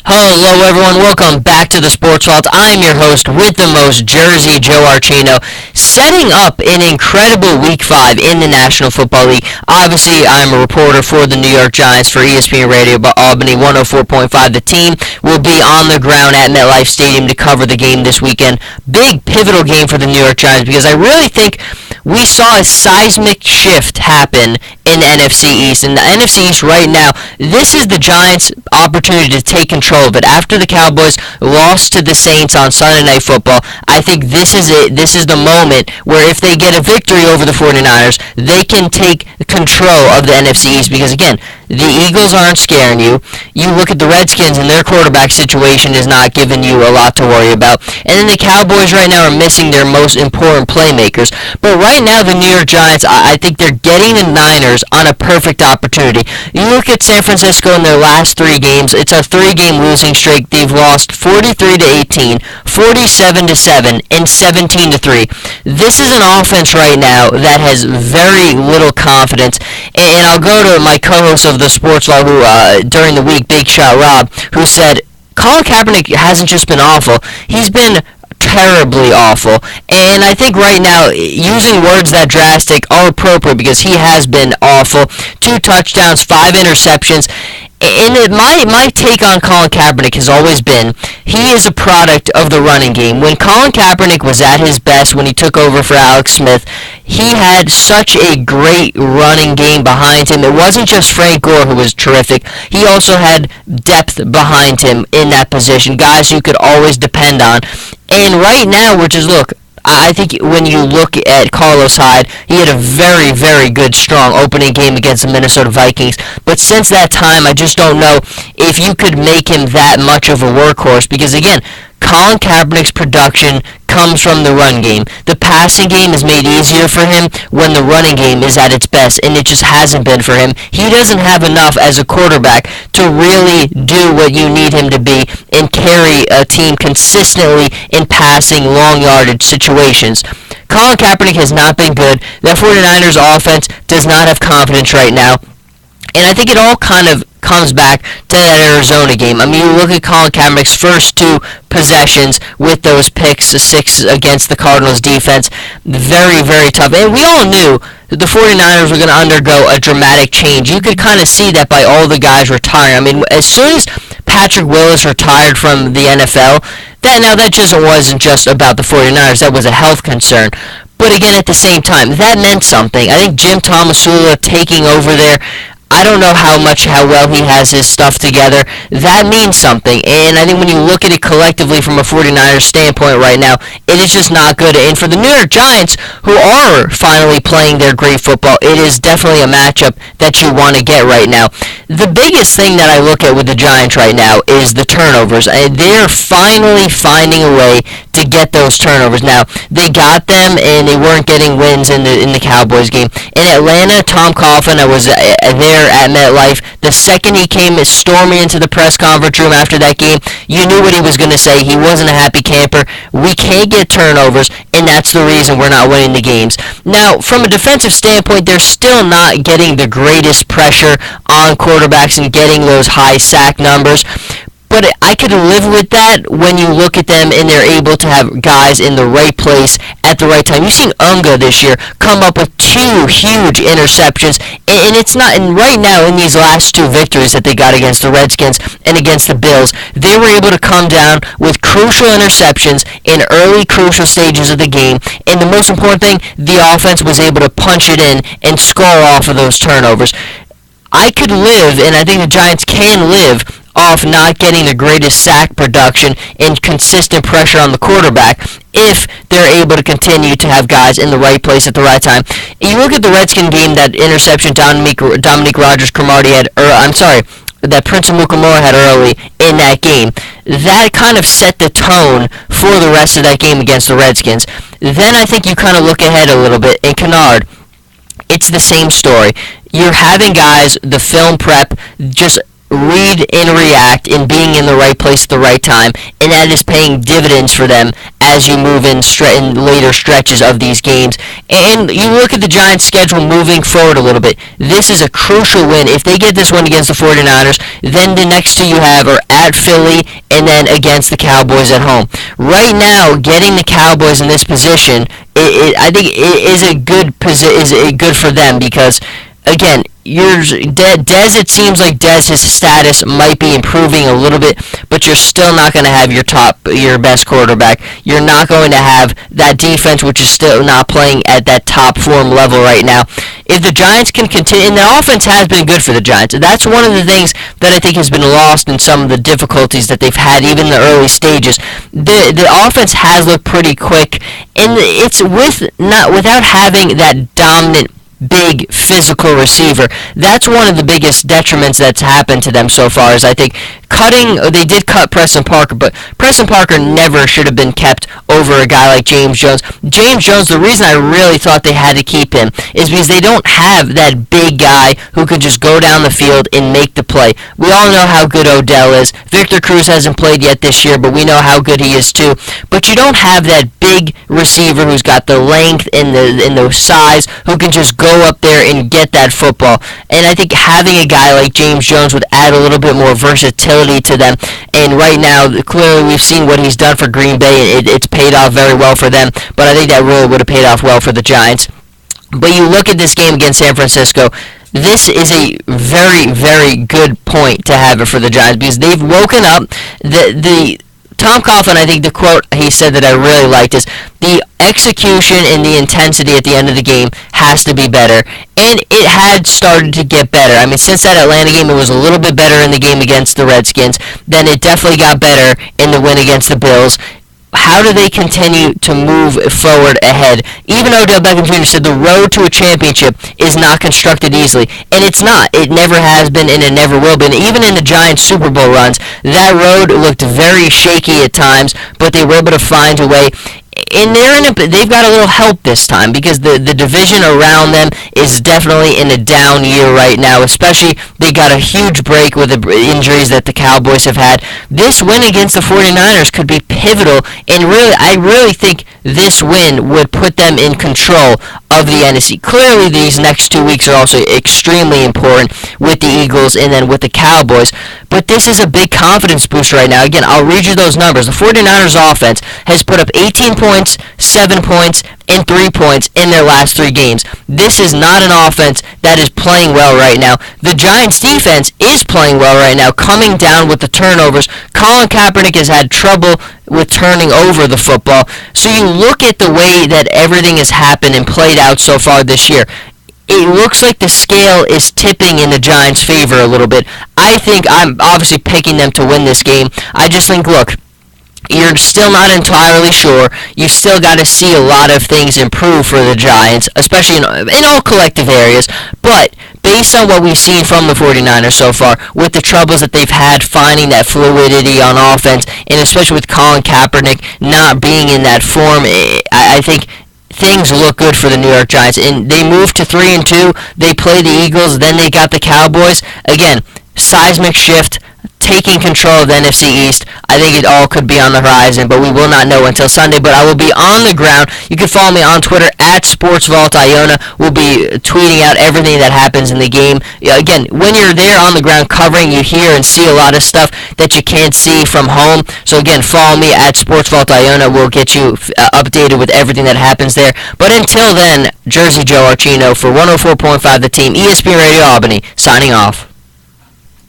Hello everyone, welcome back to the Sports Vault. I'm your host with the most, Jersey Joe Archino, setting up an incredible Week 5 in the National Football League. Obviously, I'm a reporter for the New York Giants for ESPN Radio, but Albany 104.5. The team will be on the ground at MetLife Stadium to cover the game this weekend. Big, pivotal game for the New York Giants because I really think we saw a seismic shift happen in the NFC East. In the NFC East right now, this is the Giants' opportunity to take control of it. After the Cowboys lost to the Saints on Sunday Night Football, I think this is it. This is the moment where if they get a victory over the 49ers, they can take control of the NFC East because, again, the Eagles aren't scaring you. You look at the Redskins and their quarterback situation is not giving you a lot to worry about. And then the Cowboys right now are missing their most important playmakers. But right now the New York Giants, I think they're getting the Niners on a perfect opportunity. You look at San Francisco in their last 3 games, it's a 3-game losing streak. They've lost 43-18, 47-7, and 17-3. This is an offense right now that has very little confidence. And I'll go to my co-host of the Sports Law, who during the week, Big Shot Rob, who said Colin Kaepernick hasn't just been awful, he's been terribly awful. And I think right now using words that drastic are appropriate because he has been awful. 2 touchdowns, 5 interceptions. And my take on Colin Kaepernick has always been he is a product of the running game. When Colin Kaepernick was at his best, when he took over for Alex Smith, he had such a great running game behind him. It wasn't just Frank Gore who was terrific. He also had depth behind him in that position, guys you could always depend on. And right now, look, I think when you look at Carlos Hyde, he had a very, very good, strong opening game against the Minnesota Vikings. But since that time, I just don't know if you could make him that much of a workhorse. Because, again, Colin Kaepernick's production comes from the run game. The passing game is made easier for him when the running game is at its best, and it just hasn't been for him. He doesn't have enough as a quarterback to really do what you need him to be and carry a team consistently in passing long yardage situations. Colin Kaepernick has not been good. That 49ers offense does not have confidence right now. And I think it all kind of comes back to that Arizona game. I mean, you look at Colin Kaepernick's first 2 possessions with those picks, the 6 against the Cardinals defense, very, very tough. And we all knew that the 49ers were going to undergo a dramatic change. You could kind of see that by all the guys retiring. I mean, as soon as Patrick Willis retired from the NFL, that just wasn't just about the 49ers. That was a health concern. But again, at the same time, that meant something. I think Jim Tomsula taking over there, I don't know how well he has his stuff together. That means something. And I think when you look at it collectively from a 49ers standpoint right now, it is just not good. And for the New York Giants, who are finally playing their great football, it is definitely a matchup that you want to get right now. The biggest thing that I look at with the Giants right now is the turnovers. And they're finally finding a way to get those turnovers. Now, they got them, and they weren't getting wins in the Cowboys game. In Atlanta, Tom Coughlin, I was there at MetLife. The second he came storming into the press conference room after that game, you knew what he was going to say. He wasn't a happy camper. We can't get turnovers, and that's the reason we're not winning the games. Now, from a defensive standpoint, they're still not getting the greatest pressure on quarterbacks and getting those high sack numbers. But I could live with that when you look at them and they're able to have guys in the right place at the right time. You've seen Unga this year come up with 2 huge interceptions, and it's not. And right now, in these last 2 victories that they got against the Redskins and against the Bills, they were able to come down with crucial interceptions in early crucial stages of the game. And the most important thing, the offense was able to punch it in and score off of those turnovers. I could live, and I think the Giants can live, off not getting the greatest sack production and consistent pressure on the quarterback if they're able to continue to have guys in the right place at the right time. You look at the Redskin game, that interception Dominique Rodgers-Cromartie had, that Prince Amukamara had early in that game, that kind of set the tone for the rest of that game against the Redskins. Then I think you kind of look ahead a little bit, and Kennard, it's the same story. You're having guys, the film prep, just read and react in being in the right place at the right time, and that is paying dividends for them as you move in later stretches of these games. And you look at the Giants' schedule moving forward a little bit. This is a crucial win. If they get this one against the 49ers, then the next two you have are at Philly and then against the Cowboys at home. Right now, getting the Cowboys in this position, I think it is a good for them because, again, Dez, it seems like his status might be improving a little bit, but you're still not going to have your best quarterback. You're not going to have that defense, which is still not playing at that top form level right now. If the Giants can continue, and the offense has been good for the Giants, that's one of the things that I think has been lost in some of the difficulties that they've had, even in the early stages. The offense has looked pretty quick, and it's without having that dominant big physical receiver. That's one of the biggest detriments that's happened to them so far. Is I think they did cut Preston Parker, but Preston Parker never should have been kept over a guy like James Jones. James Jones, the reason I really thought they had to keep him is because they don't have that big guy who can just go down the field and make the play. We all know how good Odell is. Victor Cruz hasn't played yet this year, but we know how good he is too. But you don't have that big receiver who's got the length and the size who can just go up there and get that football. And I think having a guy like James Jones would add a little bit more versatility to them. And right now, clearly we've seen what he's done for Green Bay, and it's paid off very well for them. But I think that really would have paid off well for the Giants. But you look at this game against San Francisco, this is a very, very good point to have it for the Giants because they've woken up. The Tom Coughlin, I think the quote he said that I really liked is, the execution and the intensity at the end of the game has to be better. And it had started to get better. I mean, since that Atlanta game, it was a little bit better in the game against the Redskins. Then it definitely got better in the win against the Bills. How do they continue to move forward ahead? Even Odell Beckham Jr. said the road to a championship is not constructed easily. And it's not. It never has been, and it never will be. And even in the Giants' Super Bowl runs, that road looked very shaky at times, but they were able to find a way. And they've got a little help this time because the division around them is definitely in a down year right now, especially they got a huge break with the injuries that the Cowboys have had. This win against the 49ers could be pivotal, and I really think this win would put them in control of the NFC. Clearly, these next 2 weeks are also extremely important with the Eagles and then with the Cowboys, but this is a big confidence booster right now. Again, I'll read you those numbers. The 49ers offense has put up 18 points, 7 points, and 3 points in their last 3 games. This is not an offense that is playing well right now. The Giants' defense is playing well right now, coming down with the turnovers. Colin Kaepernick has had trouble with turning over the football. So you look at the way that everything has happened and played out so far this year. It looks like the scale is tipping in the Giants' favor a little bit. I think I'm obviously picking them to win this game. I just think, look, you're still not entirely sure. You still got to see a lot of things improve for the Giants, especially in all collective areas. But based on what we've seen from the 49ers so far, with the troubles that they've had finding that fluidity on offense, and especially with Colin Kaepernick not being in that form, I think things look good for the New York Giants. And they moved to 3-2. They play the Eagles, then they got the Cowboys. Again, seismic shift, taking control of the NFC East. I think it all could be on the horizon, but we will not know until Sunday. But I will be on the ground. You can follow me on Twitter at SportsVaultIona. We'll be tweeting out everything that happens in the game. Again, when you're there on the ground covering, you hear and see a lot of stuff that you can't see from home. So again, follow me at SportsVaultIona. We'll get you updated with everything that happens there. But until then, Jersey Joe Archino for 104.5 The Team, ESPN Radio Albany, signing off.